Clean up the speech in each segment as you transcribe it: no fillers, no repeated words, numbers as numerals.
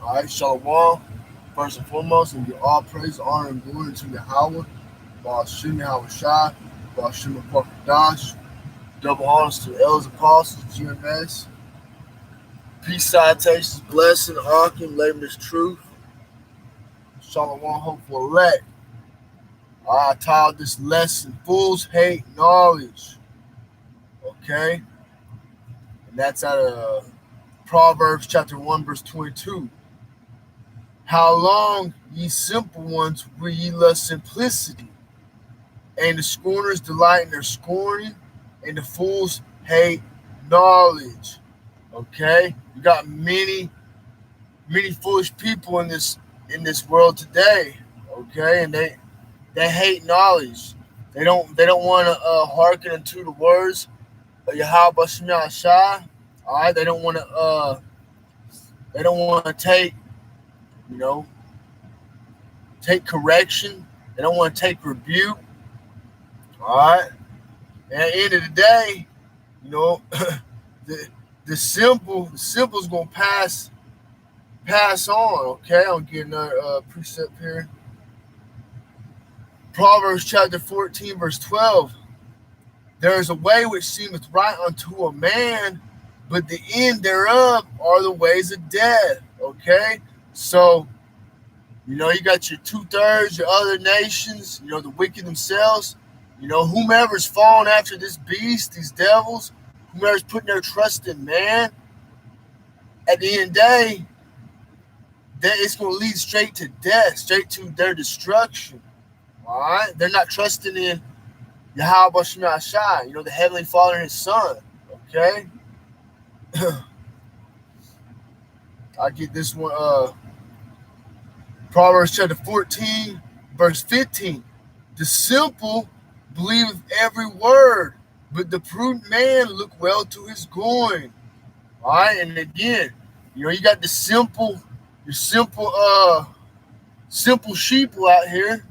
All right, Shalom. First and foremost, and give all praise, honor, and glory to Yahawah, bahasham, Yahawashi, bahasham, Dash. Double honors to the elders, apostles, GMS. Peace, salutations, blessing, honking, labor this truth. Shalom, hopeful elect. I titled this lesson, Fools Hate Knowledge. Okay? And that's out of Proverbs chapter 1, verse 22. How long, ye simple ones, will ye love simplicity? And the scorners delight in their scorning, and the fools hate knowledge. Okay? You got many foolish people in this world today. Okay, and they hate knowledge. They don't want to hearken unto the words of Yahawashi. All right, they don't want to take, you know, take correction. They don't want to take rebuke. All right. And at the end of the day, you know, the simple's gonna pass on. Okay, I'm getting another precept here. Proverbs chapter 14, verse 12. There is a way which seemeth right unto a man, but the end thereof are the ways of death. Okay, so you got your 2/3, your other nations, the wicked themselves, whomever's fallen after this beast, these devils, whomever's putting their trust in man, at the end of the day, it's going to lead straight to death, straight to their destruction. All right? They're not trusting in Yahawashi, the Heavenly Father and His Son. Okay? I get this one, Proverbs chapter 14, verse 15. The simple believeth every word, but the prudent man look well to his going. All right, and again, you got your simple sheeple out here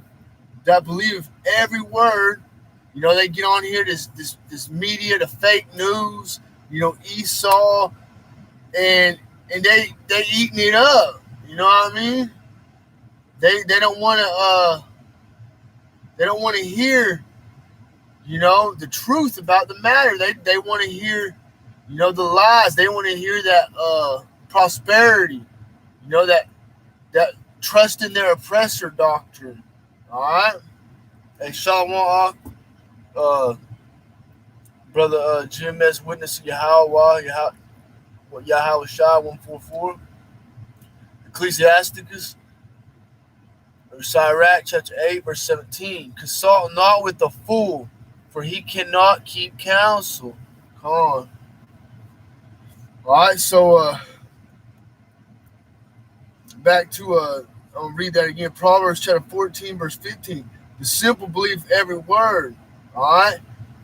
that believe every word. They get on here, this media, the fake news, Esau, and they eating it up. You know what I mean? They don't want to hear the truth about the matter. They want to hear the lies. They want to hear that prosperity, that trust in their oppressor doctrine. All right. Hey, Shalom, brother GMS witness Yahawah, Yahawashi 144, Ecclesiasticus, Sirach chapter 8, verse 17. Consult not with the fool, for he cannot keep counsel. Come on. All right, so back to I'll read that again. Proverbs chapter 14, verse 15. The simple believe every word. All right,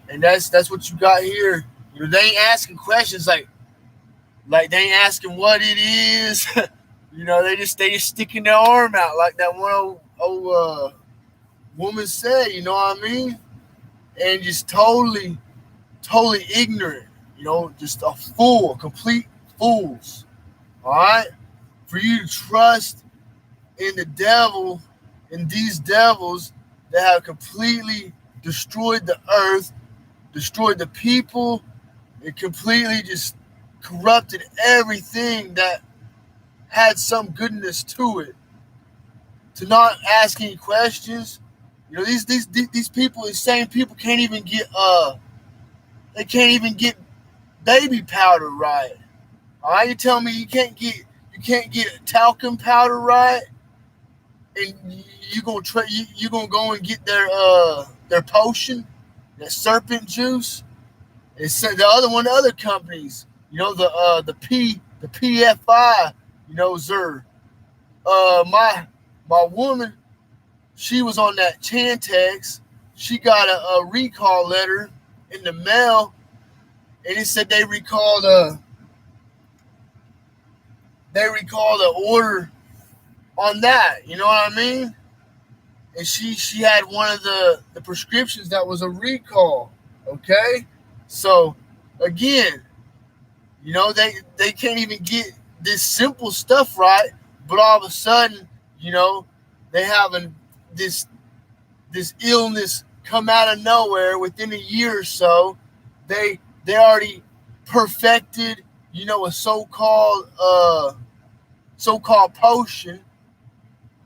and that's what you got here. They ain't asking questions like they ain't asking what it is. They just sticking their arm out like that one old woman said. You know what I mean? And just totally ignorant. Just a fool, complete fools. All right, for you to trust in the devil, in these devils that have completely destroyed the earth, destroyed the people, and completely just corrupted everything that had some goodness to it. To not ask any questions. These people, these same people can't even get baby powder right. All right, you tell me you can't get talcum powder right, and you gonna go and get their potion, that serpent juice, and so the other companies, the PFI, Zer. My woman, she was on that Chantex. She got a recall letter in the mail, and it said they recalled the order on that. You know what I mean? And she had one of the prescriptions that was a recall. Okay, so again, they can't even get this simple stuff right. but all of a sudden, they having this illness come out of nowhere within a year or so. They already perfected, a so-called potion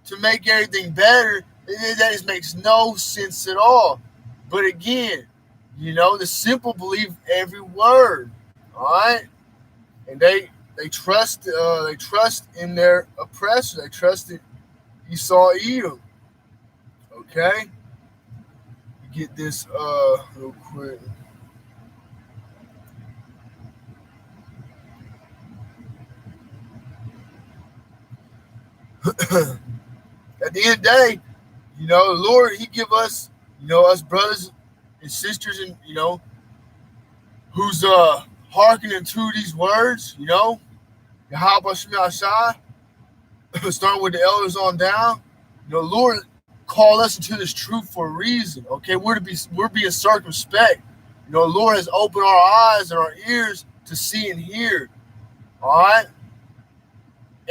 to make everything better. That just makes no sense at all. But again, the simple believe every word. All right, and they trust in their oppressor. They trusted Esau, Edom. Okay, get this real quick. At the end of the day, the Lord, He give us, us brothers and sisters, and who's hearkening to these words, Yahawashi, starting with the elders on down. Lord call us into this truth for a reason. Okay, we're being circumspect. Lord has opened our eyes and our ears to see and hear. All right.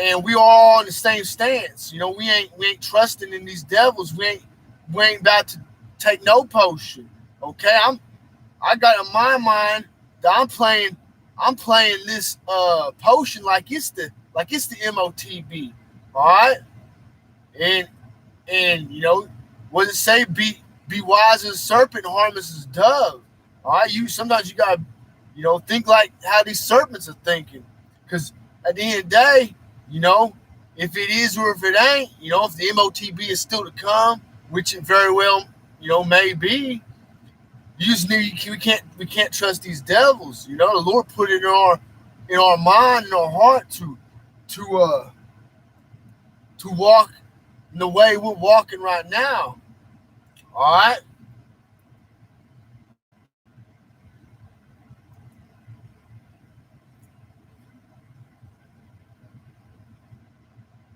And we all in the same stance. We ain't trusting in these devils. We ain't about to take no potion. Okay, I got in my mind that I'm playing this potion like it's the MOTB. All right, and what does it say? Be wise as a serpent, harmless as a dove. All right, sometimes you gotta think like how these serpents are thinking, because at the end of the day, if it is or if it ain't, if the MOTB is still to come, which it very well, may be, you just we can't trust these devils. The Lord put it in our mind, in our heart to walk in the way we're walking right now. All right.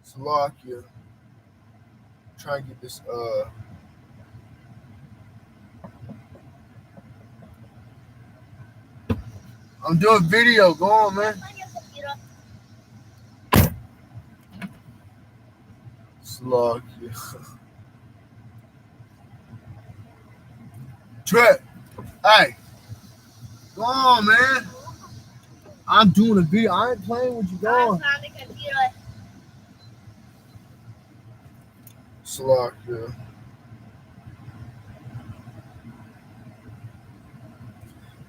Slovakia. Try and get this I'm doing video. Go on, man. Slovakia. Trey. Hey. Go on, man. I'm doing a video. I ain't playing with you. Go on. Slovakia.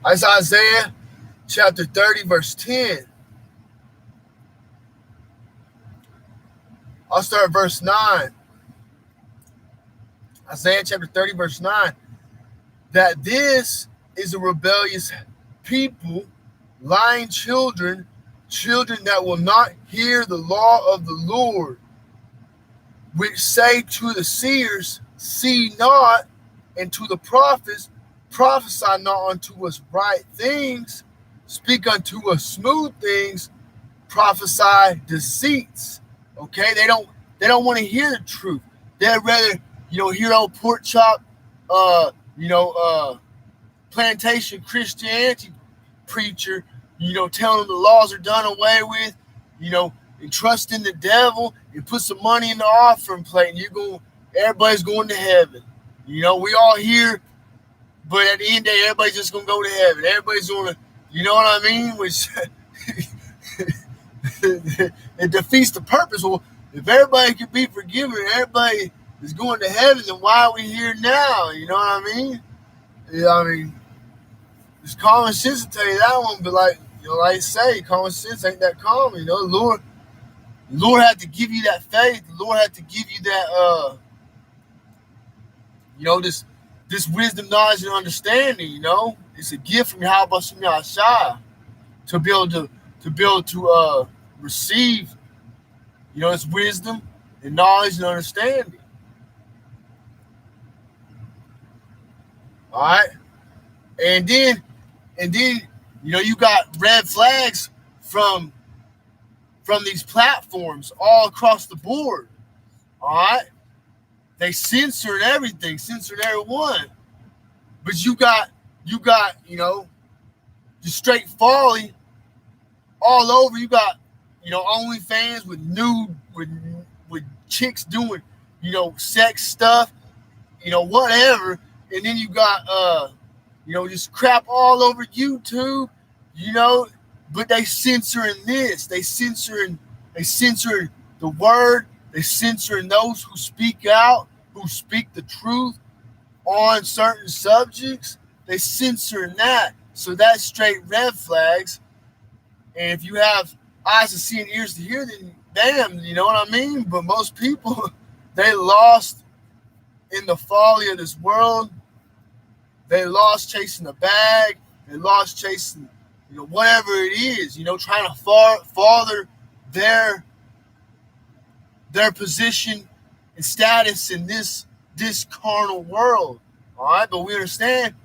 That's Isaiah chapter 30, verse 10. I'll start at verse 9. Isaiah chapter 30, verse 9. That this is a rebellious people, lying children that will not hear the law of the Lord, which say to the seers, see not, and to the prophets, prophesy not unto us right things, speak unto us smooth things, prophesy deceits. Okay, they don't want to hear the truth. They'd rather hear old pork chop, plantation Christianity preacher, telling them the laws are done away with, and trust in the devil and put some money in the offering plate, and everybody's going to heaven. We all here, but at the end of the day, everybody's just gonna go to heaven. Everybody's gonna, you know what I mean? Which it defeats the purpose. Well, if everybody can be forgiven, everybody is going to heaven, then why are we here now? You know what I mean? Yeah, I mean, it's common sense to tell you that one, but like I say, common sense ain't that common. The Lord had to give you that faith. The Lord had to give you that, this wisdom, knowledge, and understanding. It's a gift from Yahawashi to be able to receive, its wisdom and knowledge and understanding. All right, and then you got red flags from these platforms all across the board. All right, they censored everything, censored everyone, but you got just straight folly all over. You got OnlyFans with nude with chicks doing, sex stuff, whatever, and then you got just crap all over YouTube, but they censoring this, they censoring the word, they censoring those who speak out, who speak the truth on certain subjects. They censoring that, so that's straight red flags. And if you have eyes to see and ears to hear, then damn, you know what I mean? But most people, they lost in the folly of this world. They lost chasing the bag. They lost chasing, whatever it is, trying to farther their position and status in this carnal world. All right, but we understand,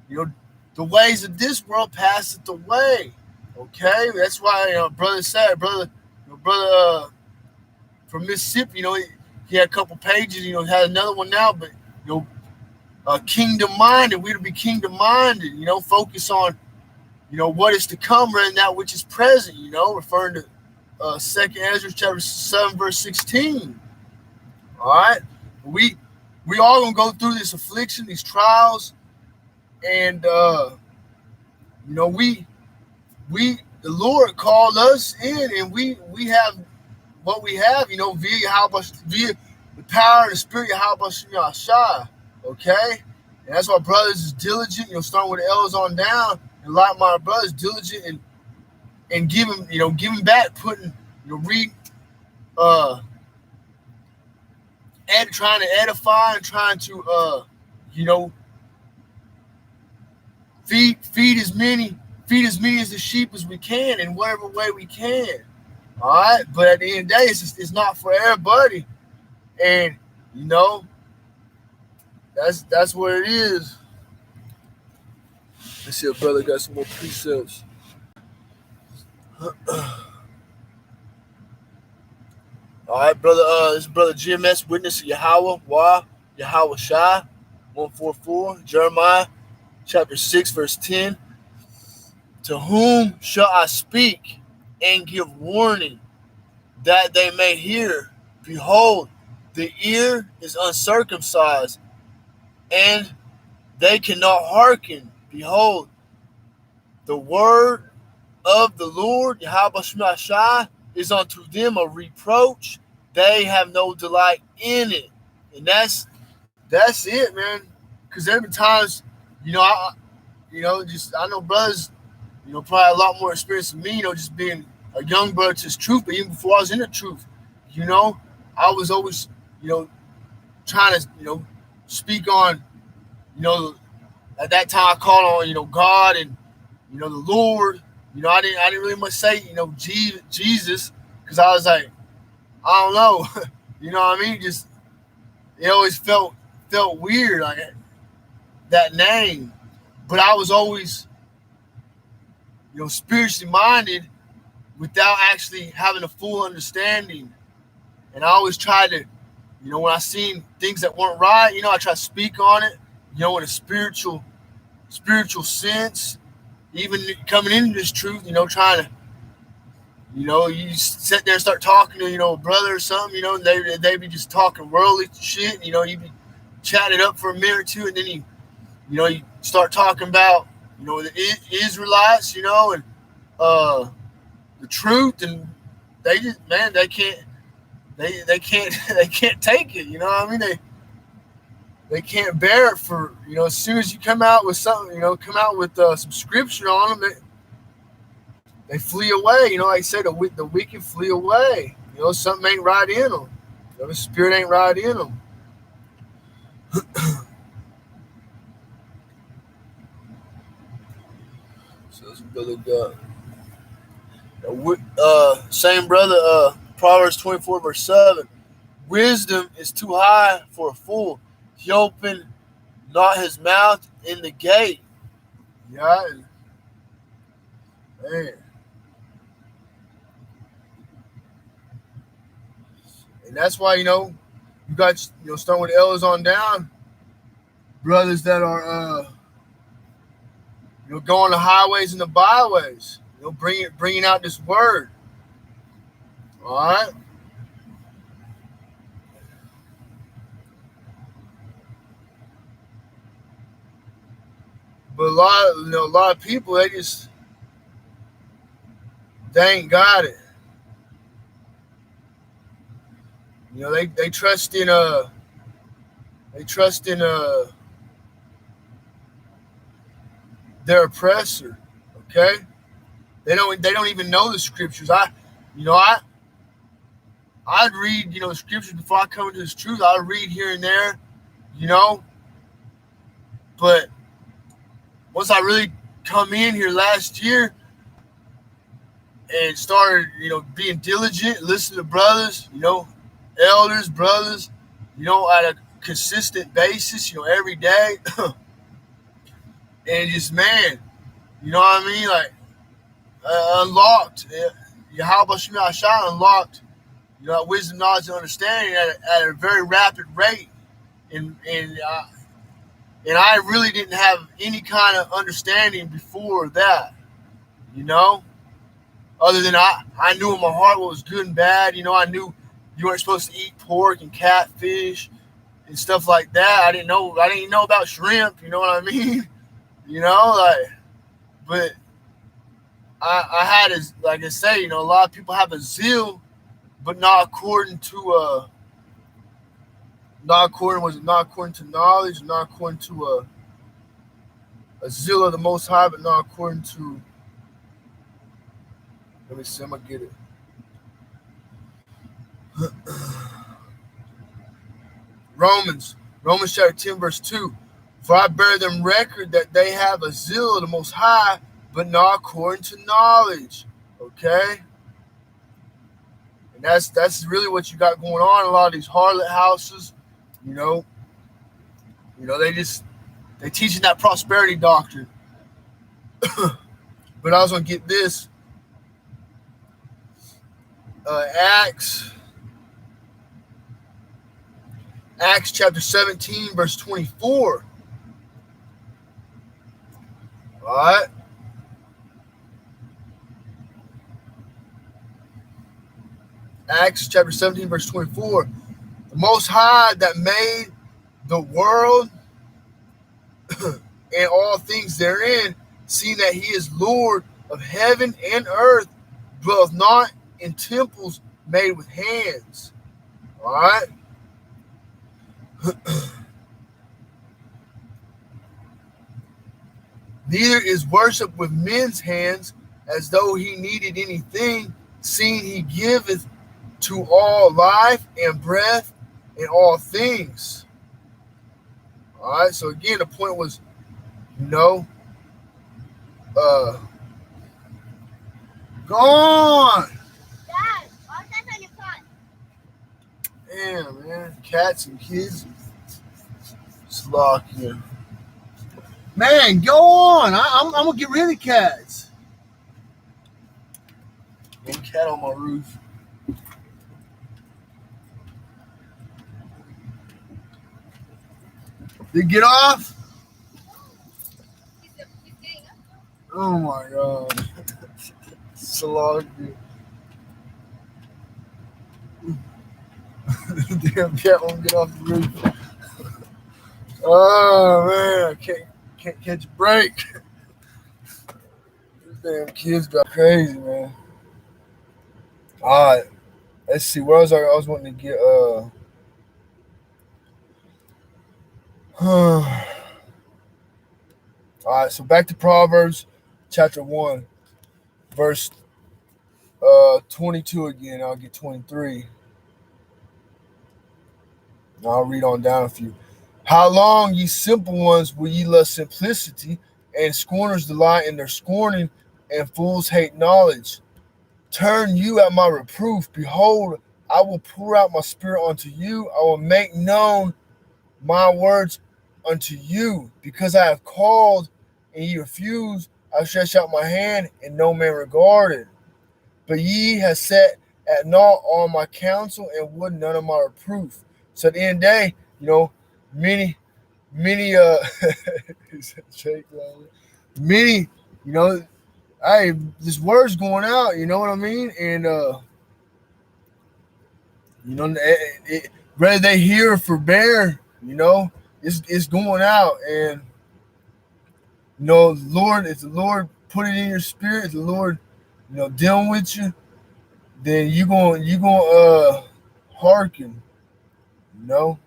the ways of this world passeth away. Okay, that's why brother said, brother from Mississippi, he had a couple pages, had another one now, but kingdom minded. We're to be kingdom minded, focus on what is to come rather than that which is present, referring to 2nd Ezra chapter 7 verse 16. All right, we all gonna go through this affliction, these trials, and the Lord called us in, and we have what we have, via Yahawashi, via the power and the spirit of Yahawashi. Okay, and that's why brothers is diligent, starting with the elders on down, and like my brothers diligent and giving, giving back, putting, trying to edify and trying to, feed as many as the sheep as we can in whatever way we can. All right, but at the end of the day, it's not for everybody, and that's what it is. Let's see if brother got some more precepts. All right, brother. This is brother GMS, witness of Yahawah, Yahawashi, 144, Jeremiah, chapter 6, verse 10. To whom shall I speak and give warning, that they may hear? Behold, the ear is uncircumcised, and they cannot hearken. Behold, the word of the Lord, Yahawashi, is unto them a reproach. They have no delight in it. And that's it, man. Because every times, I know brothers, probably a lot more experience than me, just being a young brother to his truth. But even before I was in the truth, I was always, trying to, speak on, at that time I called on, God and, the Lord. I didn't really much say, Jesus, because I was like, I don't know, you know what I mean? Just, it always felt weird, like that name. But I was always, spiritually minded without actually having a full understanding. And I always tried to, when I seen things that weren't right, I try to speak on it, in a spiritual sense. Even coming into this truth, trying to, you sit there and start talking to, a brother or something, and they be just talking worldly shit, you be chatting up for a minute or two, and then you start talking about, the Israelites, and the truth, and they just, man, they can't take it, what I mean? They can't bear it for, as soon as you come out with something, come out with some scripture on them, they flee away. Like I said, the wicked flee away. Something ain't right in them. The spirit ain't right in them. So this brother got, same brother, Proverbs 24, verse 7. Wisdom is too high for a fool. He opened not his mouth in the gate. Yeah. Man. And that's why, you got, starting with the elders on down, brothers that are, going the highways and the byways, bringing out this word. All right. But a lot of people, they ain't got it. They trust in their oppressor. Okay, they don't even know the scriptures. I'd read the scriptures before I come to this truth. I'd read here and there, but once I really come in here last year and started being diligent, listen to brothers, elders, brothers, at a consistent basis, every day, and just man, you know what I mean, like unlocked. Yahawah unlocked, wisdom, knowledge, and understanding at a very rapid rate, and I really didn't have any kind of understanding before that, other than I knew in my heart what was good and bad. I knew you weren't supposed to eat pork and catfish and stuff like that. I didn't know about shrimp. You know what I mean? But I had, like I say, a lot of people have a zeal, but not according to not according to knowledge, not according to a zeal of the Most High, but not according to. Let me see. I'm gonna get it. Romans chapter 10, verse 2. For I bear them record that they have a zeal of the Most High, but not according to knowledge. Okay? And that's really what you got going on in a lot of these harlot houses. They teaching that prosperity doctrine. But I was gonna get this. Acts chapter 17, verse 24. All right. Acts chapter 17, verse 24. The Most High that made the world and all things therein, seeing that he is Lord of heaven and earth, dwelleth not in temples made with hands. All right. Neither is worship with men's hands, as though he needed anything, seeing he giveth to all life and breath and all things. All right. So again, the point was, go on. Dad, what's that on your pot? Damn, man. Cats and kids. Slock here. Man, go on. I'm going to get rid of cats. One cat on my roof. Did it get off? He's getting up. Oh my God. Slock, dude. Damn cat won't get off the roof. Oh man, I can't catch a break. These damn kids got crazy, man. Alright. Let's see, where was I was wanting to get Alright, so back to Proverbs chapter 1, verse 22 again. I'll get 23. And I'll read on down a few. How long, ye simple ones, will ye love simplicity, and scorners delight in their scorning, and fools hate knowledge? Turn you at my reproof. Behold, I will pour out my spirit unto you. I will make known my words unto you. Because I have called, and ye refuse, I stretch out my hand, and no man regarded. But ye have set at naught all my counsel, and would none of my reproof. So at the end of the day, many hey, this word's going out, you know what I mean? And whether they hear or forbear, it's going out. And Lord, if the Lord put it in your spirit, if the Lord, dealing with you, then you gonna hearken, you know.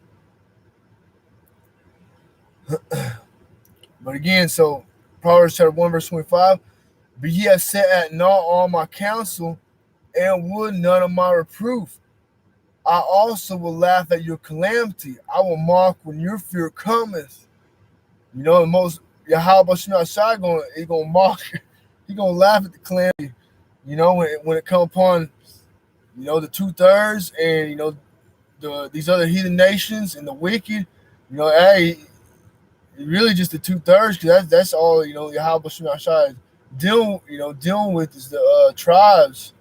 But again, so Proverbs chapter 1, verse 25, but ye have set at naught all my counsel, and would none of my reproof. I also will laugh at your calamity. I will mock when your fear cometh. The most Yahawashi shy gonna mock, he gonna laugh at the calamity. When it come upon, the 2/3 and these other heathen nations and the wicked, hey, really just the 2/3, because that's all Yahweh Shemashai is dealing with is the tribes.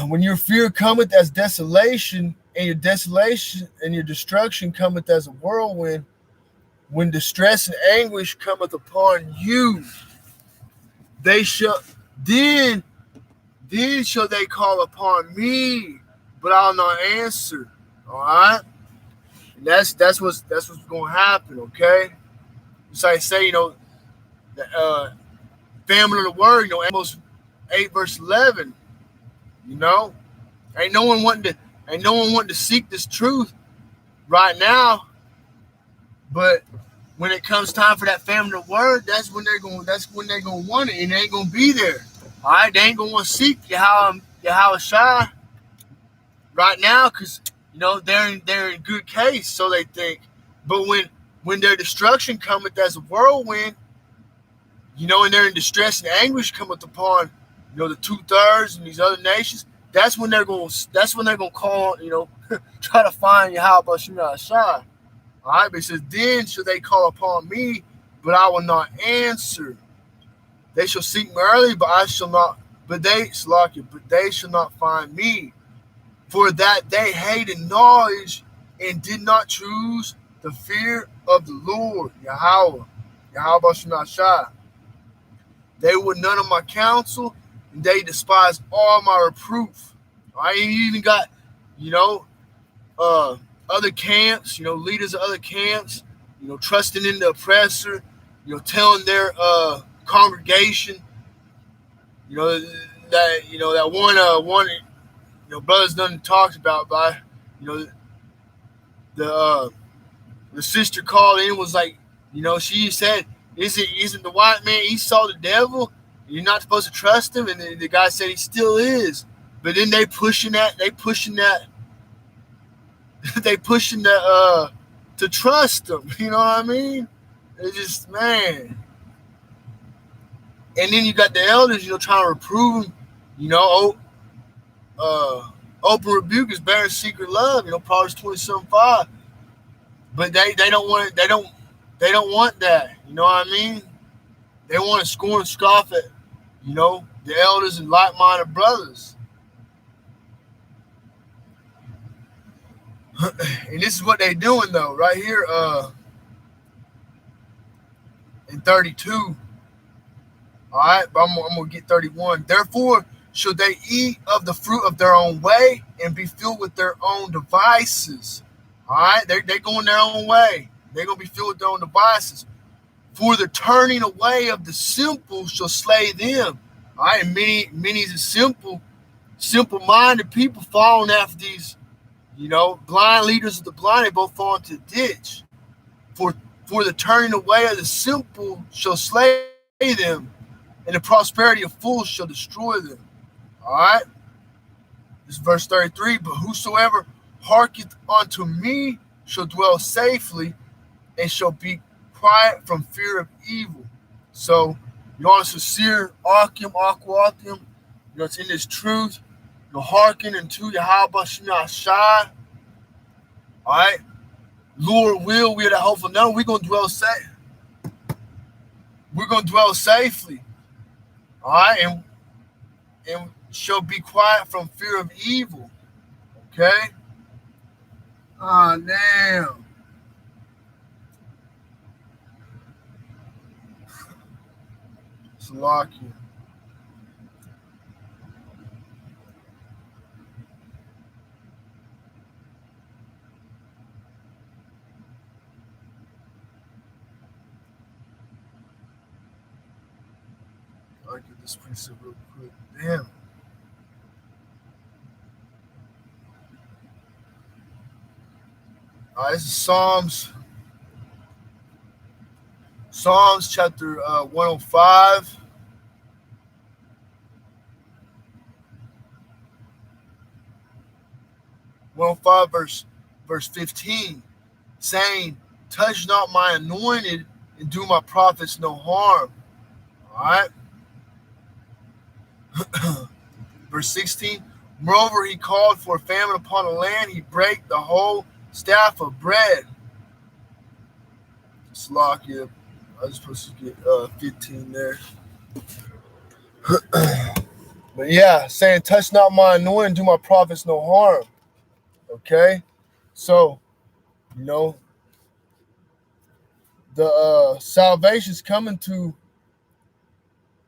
When your fear cometh as desolation, and your destruction cometh as a whirlwind, when distress and anguish cometh upon you, they shall then shall they call upon me, but I'll not answer. All right, and that's what's going to happen. Okay, so I say, the family of the word, Amos 8 verse 11. You know, ain't no one wanting to seek this truth right now, but when it comes time for that family of the word, that's when they're gonna want it, and they ain't gonna be there. All right, they ain't gonna want to seek Yahawashi right now, because they're in good case, so they think. But when their destruction cometh as a whirlwind, and they're in distress and anguish cometh upon, the 2/3 and these other nations. That's when they're going. That's when they're going to call. Try to find Yahweh Shemashai. All right, but it says, then shall they call upon me, but I will not answer. They shall seek me early, but I shall not. But they shall not find me, for that they hated knowledge and did not choose the fear of the Lord, Yahweh Shemashai. They would none of my counsel, and they despised all my reproof. I even got, you know, other camps, leaders of other camps, trusting in the oppressor, telling their congregation, that one brothers done talked about by, you know, the the sister called in, was like, she said, isn't the white man Esau the devil? You're not supposed to trust him, and the guy said he still is. But then they pushing that they pushing the to trust him. You know what I mean? It's just, man. And then you got the elders, trying to reprove him. Open rebuke is better than secret love. Proverbs 27:5. But they don't want it. They don't want that. You know what I mean? They want to scorn and scoff at, the elders and like-minded brothers. And this is what they doing though, right here, in 32. All right, but I'm gonna get 31. Therefore, should they eat of the fruit of their own way and be filled with their own devices. All right, they're going their own way. They're gonna be filled with their own devices. For the turning away of the simple shall slay them. All right, and many simple-minded people following after these, blind leaders of the blind, they both fall into the ditch. For the turning away of the simple shall slay them, and the prosperity of fools shall destroy them. All right? This is verse 33. But whosoever hearkeneth unto me shall dwell safely, and shall be quiet from fear of evil. So, on a sincere Akim, it's in this truth, hearken unto Yahweh Shemashai. All right? Lord will, we are the hopeful. No, we're gonna dwell safe. We're gonna dwell safely. All right, and shall be quiet from fear of evil. Okay. Ah, damn. Salakia. I get this precept real quick. Damn. All right, this is Psalms chapter 105. 105 verse 15, saying, touch not my anointed and do my prophets no harm. All right. Verse 16, moreover, he called for a famine upon the land. He brake the whole staff of bread. Slovakia. I was supposed to get 15 there. But yeah, saying, touch not my anointing, do my prophets no harm. Okay? So, you know, the salvation's coming to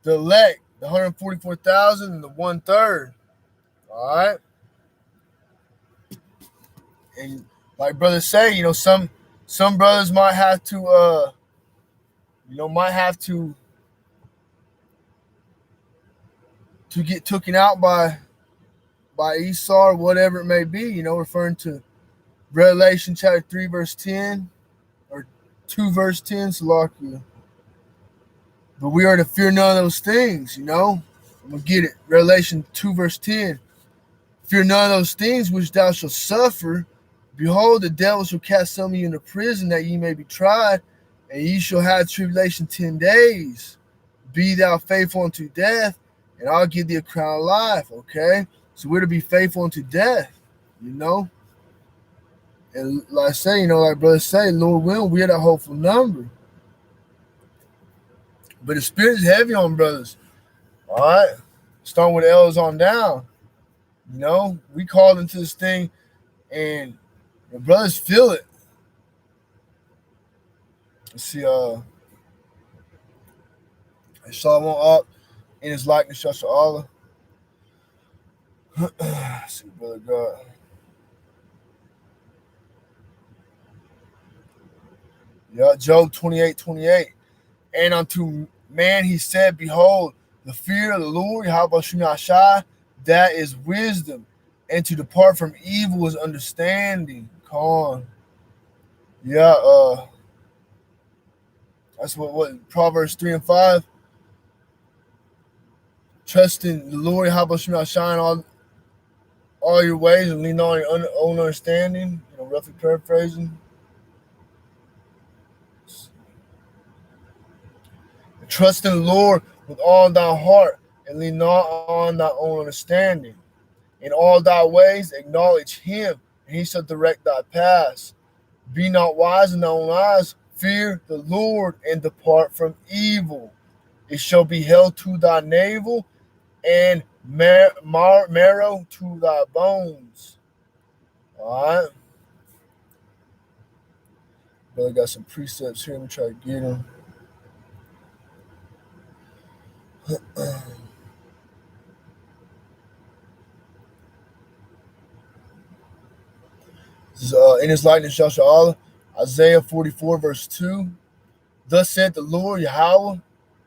the elect, the 144,000 and the 1/3. All right? And like brothers say, you know, some brothers might have to might have to get taken out by Esau or whatever it may be, you know, referring to Revelation chapter 3 verse 10 or 2 verse 10, Salakia. But we are to fear none of those things, you know. I'm gonna get it. Revelation 2 verse 10. Fear none of those things which thou shalt suffer. Behold, the devil shall cast some of you into prison that ye may be tried, and ye shall have tribulation 10 days. Be thou faithful unto death, and I'll give thee a crown of life. Okay? So we're to be faithful unto death, you know? And like I say, you know, like brothers say, Lord willing, we are that hopeful number. But the spirit is heavy on brothers. All right? Starting with L's on down. You know, we called into this thing, and the brothers feel it. Let's see, Shalom up in his likeness, Shasha Allah. See, brother God. Yeah, Job 28:28. And unto man he said, behold, the fear of the Lord, Yahawashi, that is wisdom, and to depart from evil is understanding. Come on. Yeah, that's what Proverbs 3 and 5. Trust in the Lord, Yahawashi, in all your ways and lean on your own understanding. You know, roughly paraphrasing. Trust in the Lord with all thy heart and lean not on thy own understanding. In all thy ways acknowledge him, and he shall direct thy paths. Be not wise in thy own eyes. Fear the Lord and depart from evil. It shall be held to thy navel and marrow to thy bones. All right. But I got some precepts here. Let me try to get them. In his likeness, Joshua Allah, Isaiah 44, verse 2. Thus said the Lord, Yahawah,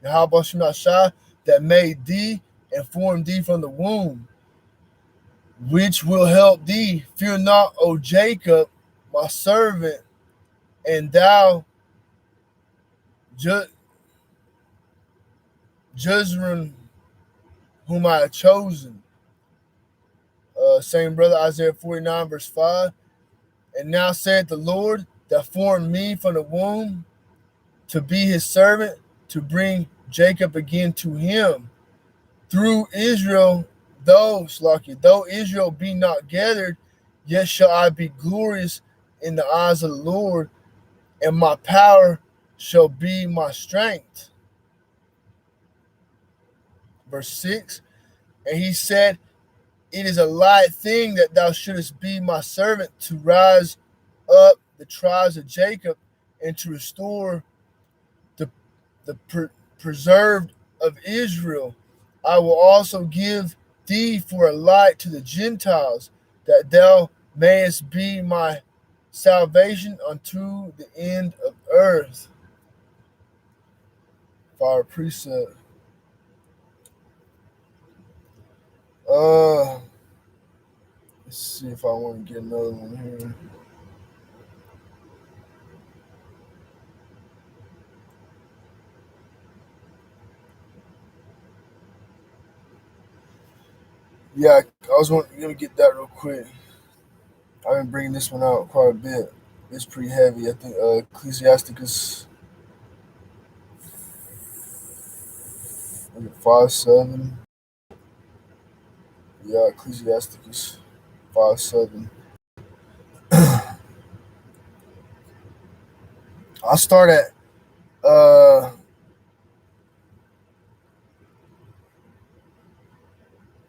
Yahawashi, that made thee and formed thee from the womb, which will help thee. Fear not, O Jacob, my servant, and thou, Jezreel, whom I have chosen. Same brother, Isaiah 49, verse 5. And now saith the Lord that formed me from the womb to be his servant, to bring Jacob again to him. Through Israel, though Israel be not gathered, yet shall I be glorious in the eyes of the Lord, and my power shall be my strength. Verse 6, and he said, it is a light thing that thou shouldest be my servant to rise up the tribes of Jacob and to restore the preserved of Israel. I will also give thee for a light to the Gentiles, that thou mayest be my salvation unto the end of earth. Fire precept. Let's see if I want to get another one here. Yeah, I was going to get that real quick. I've been bringing this one out quite a bit. It's pretty heavy. I think Ecclesiasticus 5:7. Yeah, Ecclesiasticus 5:7. I'll start at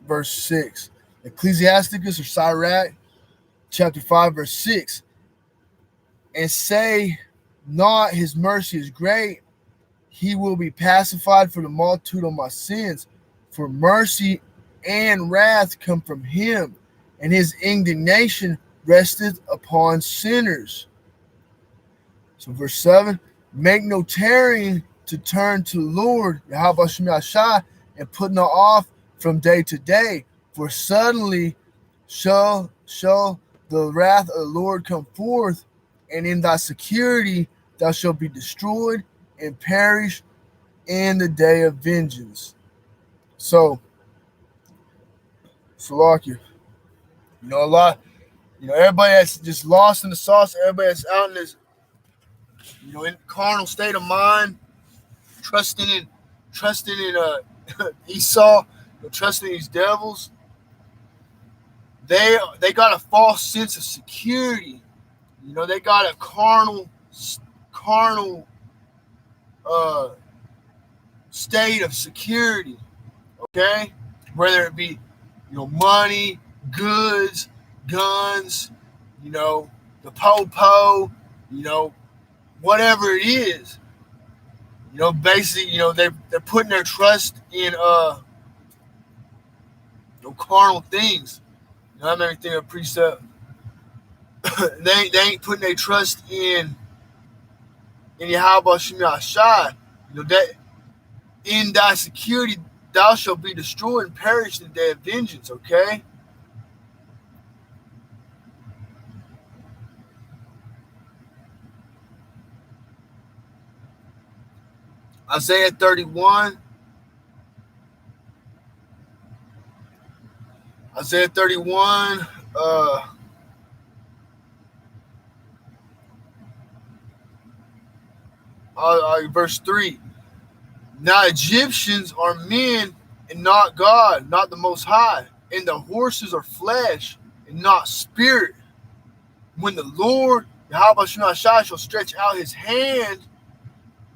verse 6. Ecclesiasticus or Sirach, chapter 5, verse 6. And say not his mercy is great, he will be pacified for the multitude of my sins. For mercy and wrath come from him, and his indignation resteth upon sinners. So verse 7, make no tarrying to turn to the Lord, Yahawashi, and put not off from day to day, for suddenly shall the wrath of the Lord come forth, and in thy security thou shalt be destroyed and perish in the day of vengeance. So, Salakia, a lot, everybody that's just lost in the sauce, everybody that's out in this, in carnal state of mind, trusting in Esau, trusting these devils, they got a false sense of security. They got a carnal state of security. Okay, whether it be money, goods, guns, the po, whatever it is. Basically, they're putting their trust in carnal things. I'm everything a precept. they ain't putting their trust in Yahawashi. That in thy security thou shalt be destroyed and perish in the day of vengeance. Okay. Isaiah 31. Isaiah 31. Verse 3. Now Egyptians are men and not God, not the Most High, and the horses are flesh and not spirit. When the Lord, Yahawashi, shall stretch out his hand,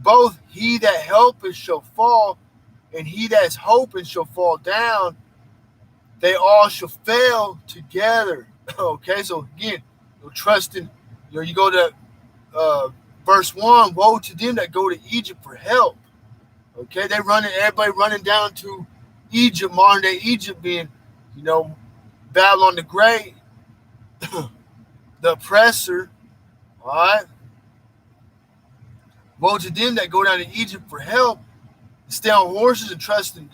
both he that helpeth shall fall, and he that is hoping shall fall down. They all shall fail together. Okay, so again, trusting, you go to verse 1, woe to them that go to Egypt for help. Okay, everybody running down to Egypt, modern day Egypt being, Babylon the Great, the oppressor. All right. Woe to them that go down to Egypt for help, and stay on horses and trust in,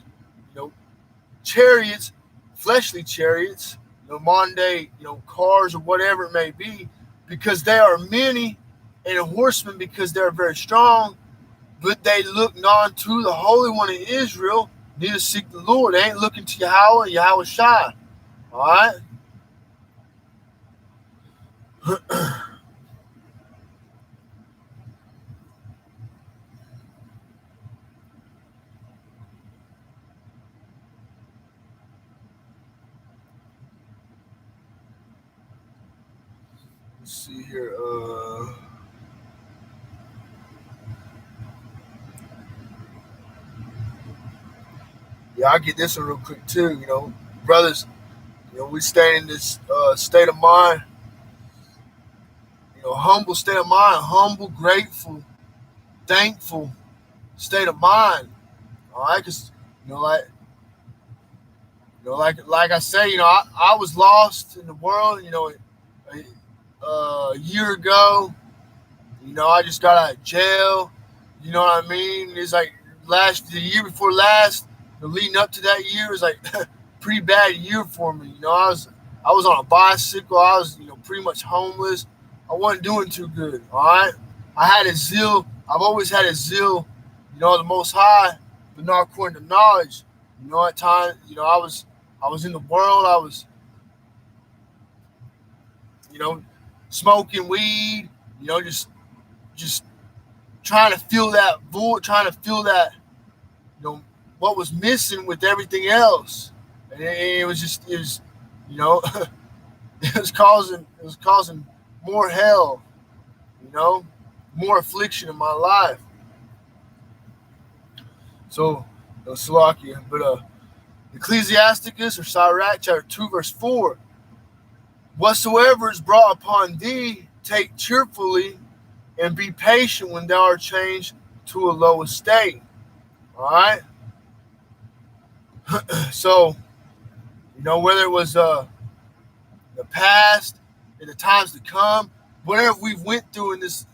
chariots, fleshly chariots, modern day, cars or whatever it may be, because they are many, and horsemen because they are very strong, but they look not to the Holy One of Israel, neither seek the Lord. They ain't looking to Yahawah, Yahawashi. All right. Let's see here. Yeah, I'll get this one real quick too. Brothers, we stay in this state of mind, humble state of mind, humble, grateful, thankful state of mind. All right, because like I say, I was lost in the world. A year ago, I just got out of jail. You know what I mean? It's like the year before last, leading up to that year, was like pretty bad year for me. I was on a bicycle. I was pretty much homeless. I wasn't doing too good. All right, I had a zeal. I've always had a zeal, the Most High, but not according to knowledge. At times, I was in the world. I was, smoking weed. Just trying to fill that void, trying to fill that, what was missing with everything else. And it was, it was causing more hell, more affliction in my life. So, Salakia, but Ecclesiasticus or Sirach chapter 2 verse 4, whatsoever is brought upon thee, take cheerfully, and be patient when thou art changed to a low estate. All right. So, whether it was the past and the times to come, whatever we went through in this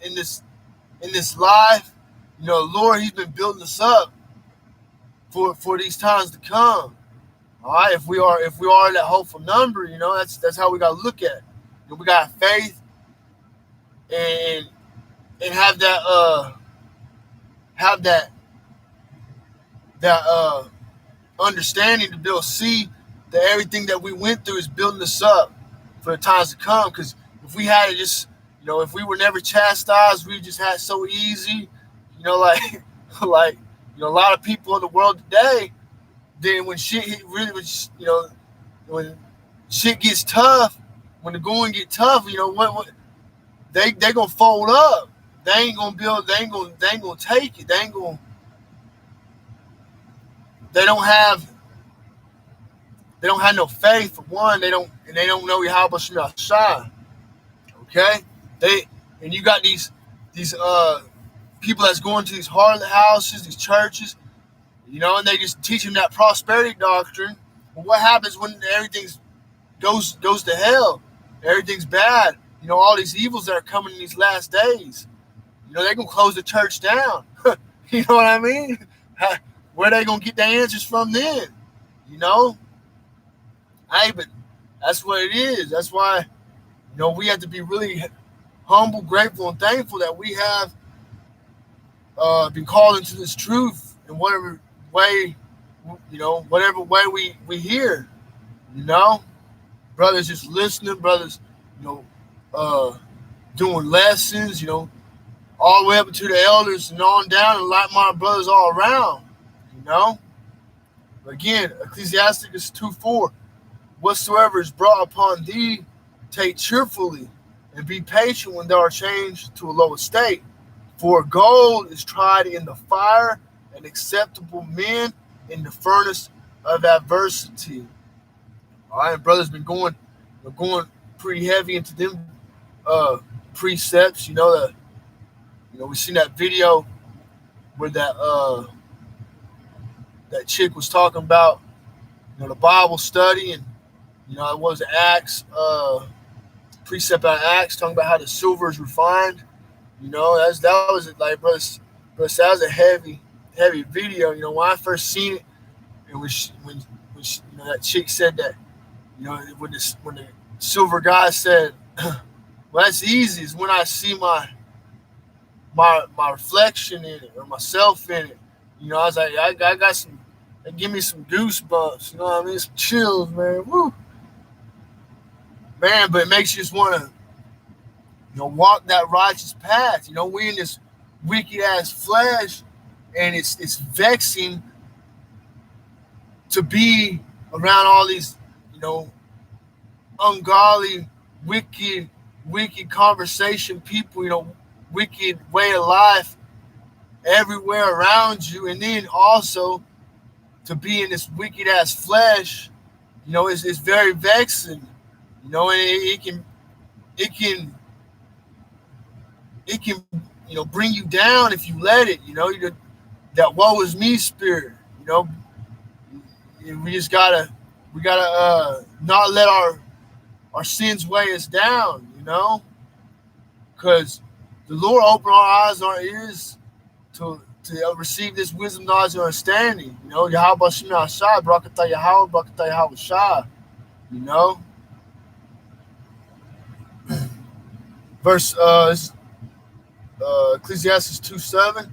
life, Lord, He's been building us up for these times to come. All right. If we are that hopeful number, that's how we got to look at it. We got faith and have that understanding to be able to see that everything that we went through is building us up for the times to come. Because if we had it just, if we were never chastised, we just had it so easy, like a lot of people in the world today, then when shit really was, when shit gets tough, when the going get tough, what they gonna fold up. They ain't gonna build. They ain't gonna take it. They don't have no faith for one. They don't know Yahawashi. Okay, and you got these people that's going to these harlot houses, these churches, and they just teach them that prosperity doctrine. But what happens when everything goes to hell? Everything's bad. All these evils that are coming in these last days. They're going to close the church down. You know what I mean? Where they going to get their answers from then? Hey, but that's what it is. That's why, we have to be really humble, grateful, and thankful that we have been called into this truth in whatever way, whatever way we hear, Brothers just listening, brothers, doing lessons, all the way up to the elders and on down, and like my brothers all around, But again, Ecclesiasticus 2:4, whatsoever is brought upon thee, take cheerfully, and be patient when thou art changed to a low estate. For gold is tried in the fire, and acceptable men in the furnace of adversity. All right, brothers been going pretty heavy into them precepts. We seen that video where that chick was talking about the Bible study, and it was Acts precept out of Acts talking about how the silver is refined. That was like, brother, that was a heavy video. When I first seen it, and when that chick said that, when the silver guy said, well, that's easy, is when I see my reflection in it or myself in it. I was like, I got some, it give me some goosebumps, you know what I mean? Some chills, man. Woo. Man, but it makes you just want to, walk that righteous path. We in this wicked ass flesh, and it's vexing to be around all these, ungodly, wicked conversation people, wicked way of life everywhere around you, and then also to be in this wicked ass flesh, it's very vexing, and it can bring you down if you let it, that woe is me spirit, we gotta not let our sins weigh us down, because the Lord opened our eyes and our ears to to receive this wisdom, knowledge, and understanding. You know, Yahawah Shimi Ashai, Barakatah Yahawah, Barakatah Yahawashi. You know, verse Ecclesiastes 2:7.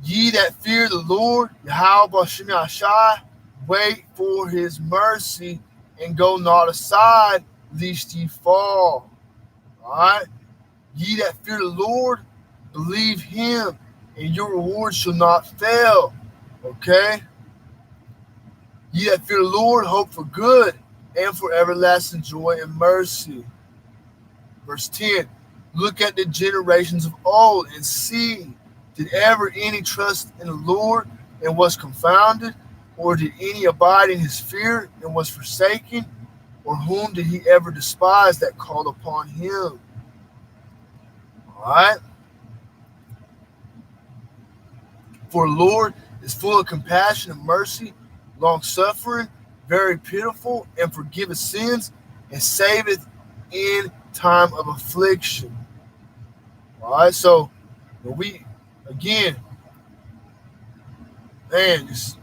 Ye that fear the Lord, Yahawah Shimi Ashai, wait for his mercy and go not aside, lest ye fall. All right. Ye that fear the Lord, believe him, and your reward shall not fail. Okay? Ye that fear the Lord, hope for good, and for everlasting joy and mercy. Verse 10. Look at the generations of old and see, did ever any trust in the Lord and was confounded? Or did any abide in his fear and was forsaken? Or whom did he ever despise that called upon him? All right? For the Lord is full of compassion and mercy, long-suffering, very pitiful, and forgiveth sins, and saveth in time of affliction. All right, so we, again, man, just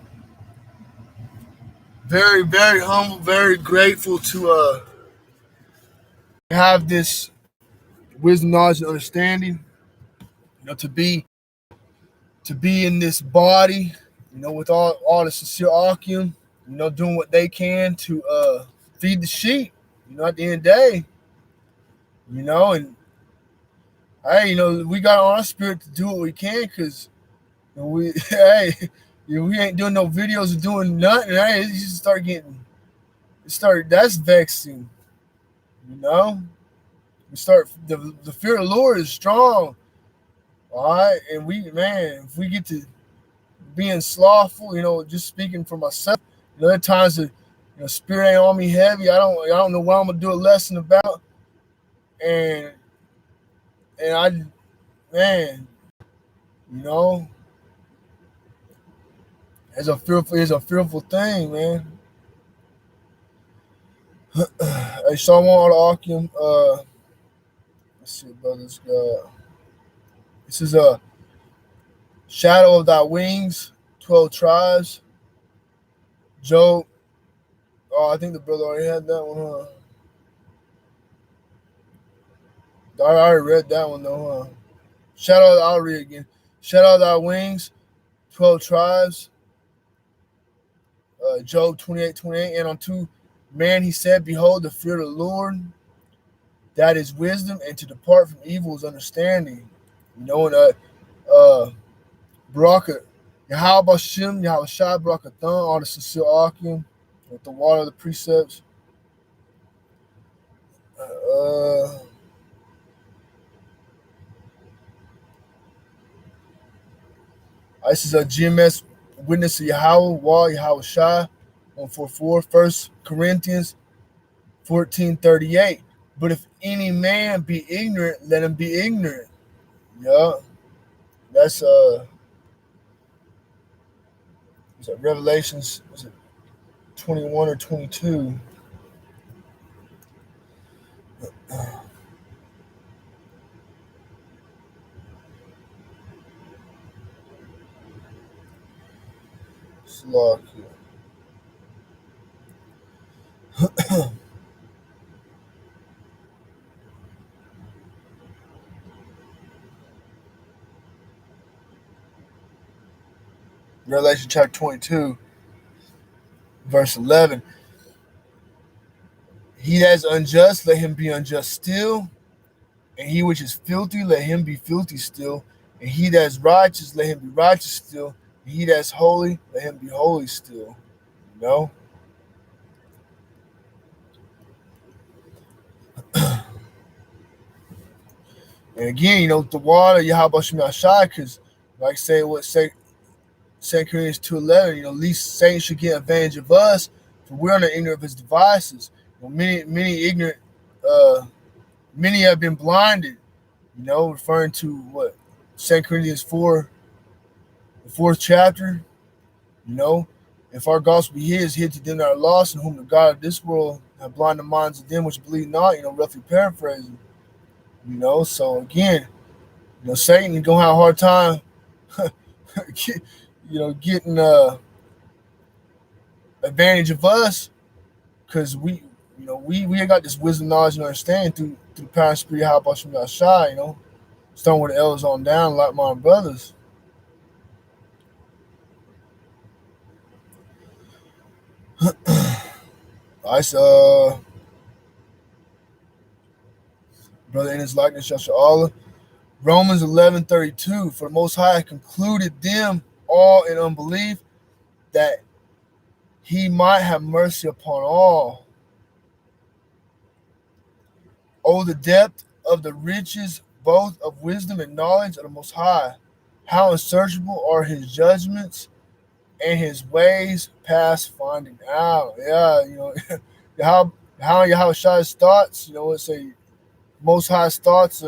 very, very humble, very grateful to have this wisdom, knowledge, and understanding. You know, to be in this body, you know, with all the sincere Akim, you know, doing what they can to feed the sheep, you know, at the end of the day, you know, and hey, you know, we got on our spirit to do what we can because we, hey, you know, we ain't doing no videos of doing nothing. Hey, you just that's vexing, you know. We start, the fear of the Lord is strong, all right, and if we get to being slothful, you know, just speaking for myself. You know, at times the spirit ain't on me heavy. I don't know what I'm gonna do a lesson about, and I, man, you know, it's a fearful thing, man. Hey, so I want all the Akim. Let's see, brothers. This is a shadow of thy wings, 12 tribes. Job. Oh, I think the brother already had that one, huh? I already read that one though, huh? Shadow, I'll read again. Shadow of thy wings, 12 tribes. Job 28:28. And unto man he said, behold, the fear of the Lord, that is wisdom, and to depart from evil is understanding. You know, and Baraka, Bahasham, Yahawashi, Barakathon, all the sincere Akim, with the water of the precepts. This is a GMS witness of Yahawah, Yahawashi, 144, 1 Corinthians 14:38. But if any man be ignorant, let him be ignorant. Yeah. That's is it Revelations, was it 21 or 22? Slock. Revelation chapter 22, verse 11. He that is unjust, let him be unjust still. And he which is filthy, let him be filthy still. And he that is righteous, let him be righteous still. And he that is holy, let him be holy still. You know? And again, you know, the water, Yahawashi Mashai, because like say what 2 Corinthians 2:11, you know, least Satan should get advantage of us, for we're not ignorant of his devices. You know, many have been blinded, you know, referring to what 2 Corinthians 4, the 4th chapter, you know. If our gospel be hid to them that are lost, and whom the God of this world have blinded the minds of them which believe not, you know, roughly paraphrasing. You know, so again, you know, Satan is gonna have a hard time getting advantage of us because we ain't got this wisdom, knowledge, and understanding through the power and spirit of Bahasham Yahshua, starting with the elders on down, like my brothers. I brother in his likeness, Yahshua. Romans 11:32. For the Most High concluded them all in unbelief, that he might have mercy upon all. Oh, the depth of the riches, both of wisdom and knowledge of the Most High! How unsearchable are his judgments and his ways past finding out. Yeah, how Yahawashi's thoughts, let's say Most High's thoughts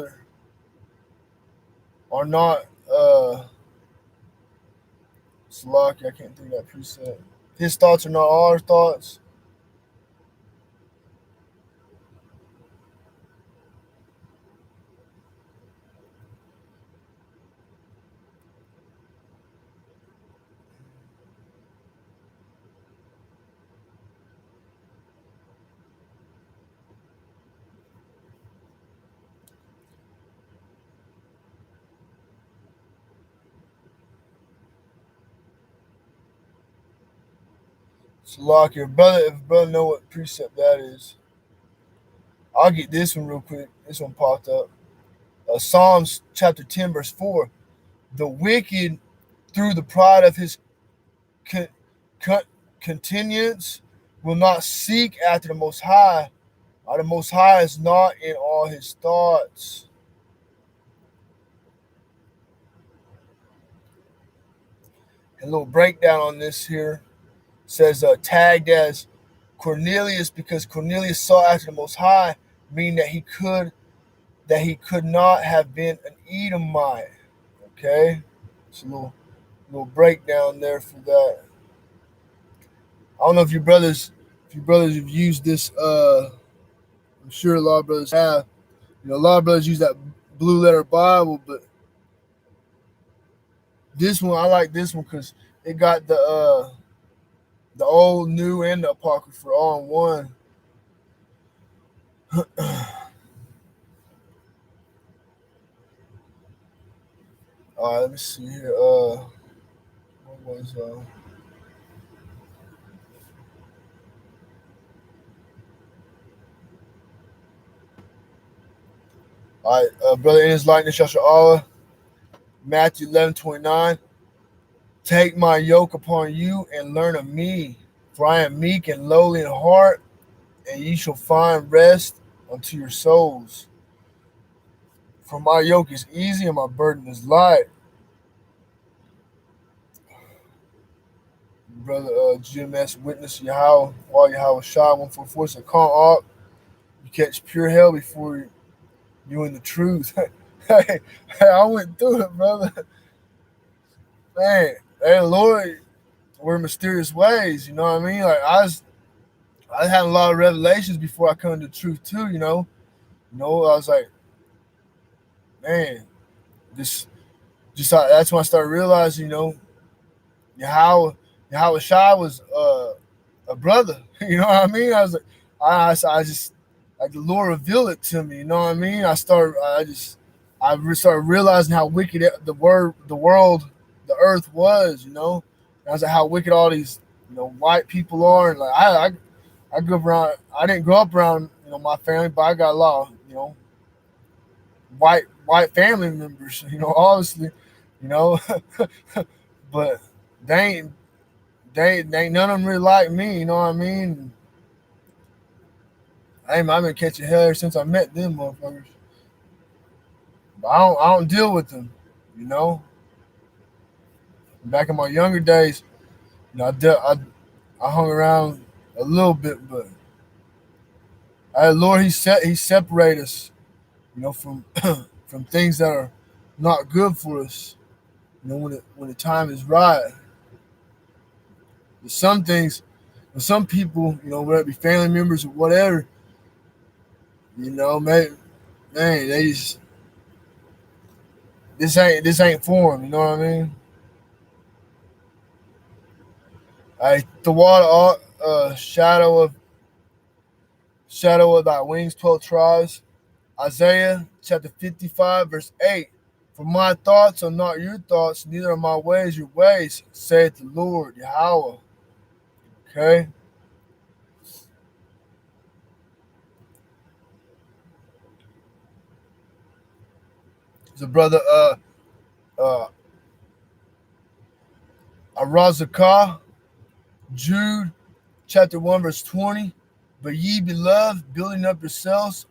are not Salaki, I can't think of that precept. His thoughts are not our thoughts. Salaki, if brother know what precept that is, I'll get this one real quick. This one popped up. Psalms chapter 10, verse 4. The wicked, through the pride of his con- con- continuance, will not seek after the Most High, or the Most High is not in all his thoughts. A little breakdown on this here says tagged as Cornelius because Cornelius sought after the Most High, meaning that he could not have been an Edomite. Okay, it's a little breakdown there for that. I don't know if you brothers have used this. I'm sure a lot of brothers have. A lot of brothers use that blue letter Bible, but this one I like this one because it got the old, new, and the apocrypha all in one. All right, let me see here. What was all right, brother in his likeness, Yahshua, Matthew 11:29. Take my yoke upon you and learn of me, for I am meek and lowly in heart, and ye shall find rest unto your souls. For my yoke is easy and my burden is light. Brother GMS witness Yahawah, while Yahawah Shah 144 said, "Come up, you catch pure hell before you in the truth." Hey, I went through it, brother. Man, hey Lord, we're mysterious ways. You know what I mean? Like I had a lot of revelations before I come to the truth too. I was like, man, this that's when I started realizing, Yahawah, Yahawah Shah was a brother. You know what I mean? I was like, I just like the Lord revealed it to me. You know what I mean? I started realizing how wicked the world, the earth was. And I was like, how wicked all these white people are, and like I grew up around. I didn't grow up around my family, but I got a lot of white family members. Obviously, you know, but they ain't they ain't none of them really like me. You know what I mean? I've been catching hell ever since I met them motherfuckers. But I don't deal with them. You know. Back in my younger days, I hung around a little bit, but Lord, he separate us, from from things that are not good for us. When the time is right. There's some things, some people, whether it be family members or whatever, man, they this ain't for him. You know what I mean? The water, shadow of thy wings, 12 tribes. Isaiah chapter 55, verse 8. For my thoughts are not your thoughts, neither are my ways your ways, saith the Lord, Yahawah. Okay? The brother uh Arazakah, Jude chapter 1, verse 20. But ye beloved, building up yourselves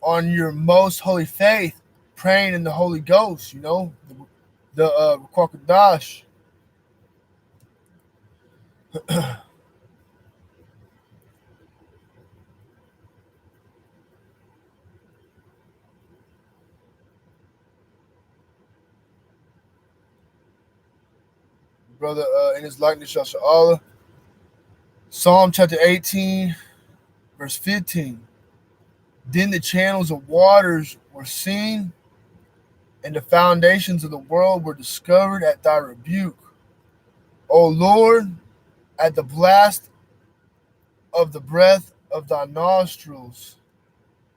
on your most holy faith, praying in the Holy Ghost, the Kwakadash. Brother in his likeness, Allah. Psalm chapter 18, verse 15. Then the channels of waters were seen, and the foundations of the world were discovered at thy rebuke. O Lord, at the blast of the breath of thy nostrils,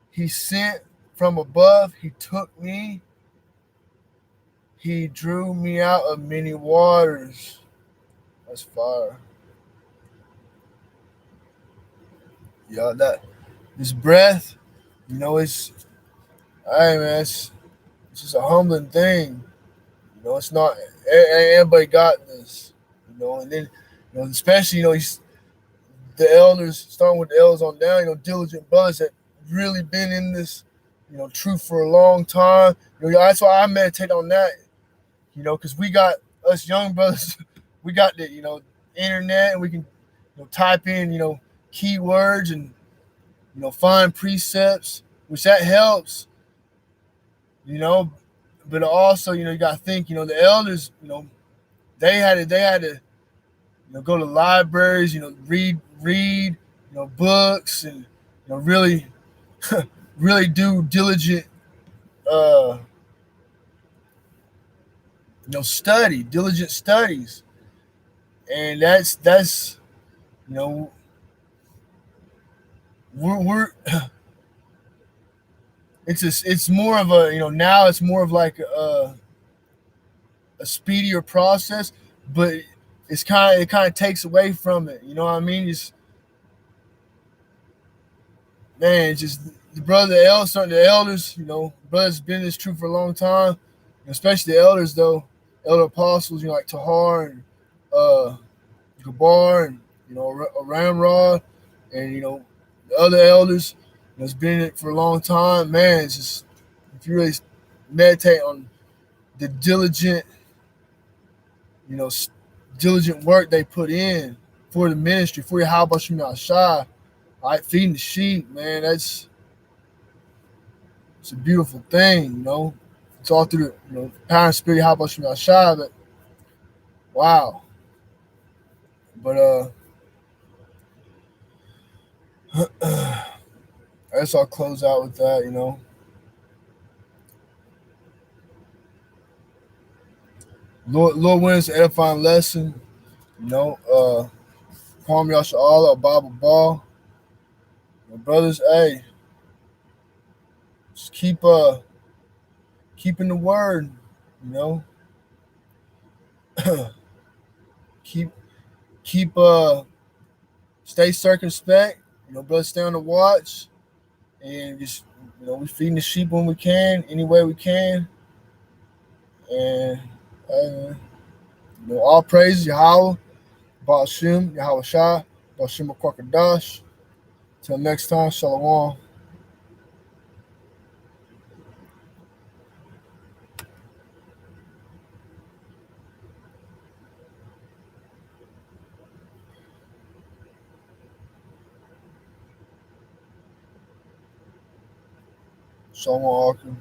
he sent from above, he took me, he drew me out of many waters. That's fire. Yeah, that this breath, it's hey man, it's just a humbling thing. It's not everybody got this. And then especially he's the elders, starting with the elders on down. Diligent brothers that really been in this, truth for a long time. That's why I meditate on that. Because we got us young brothers, we got the internet, and we can type in keywords and find precepts, which that helps. But also you got to think the elders they had to go to libraries, read books, and really really do diligent uh diligent studies. And that's you know we're it's more of a now it's more of like a speedier process, but it kind of takes away from it. You know what I mean? It's man, it's just the elders, brothers been in this truth for a long time, especially the elders though, elder apostles, like Tahar and uh Gabar and Ramrod, and the other elders that's been in it for a long time. Man, it's just if you really meditate on the you know, diligent work they put in for the ministry, for your Yahawashi Shai, right? Feeding the sheep, man, it's a beautiful thing. It's all through the power and spirit of Yahawashi Shai, but wow. But I guess I'll close out with that. Lord wins the edifying lesson. Kwam Yasha'Allah, Bible Ball. My brothers, hey, just keeping the word, you know. keep keep stay circumspect, brothers stay on the watch, and just we feeding the sheep when we can, any way we can. And all praise Yahawah, bahasham, Yahawashi, bahasham Kwakadash. Till next time, Shalom. Shalom Alaikum.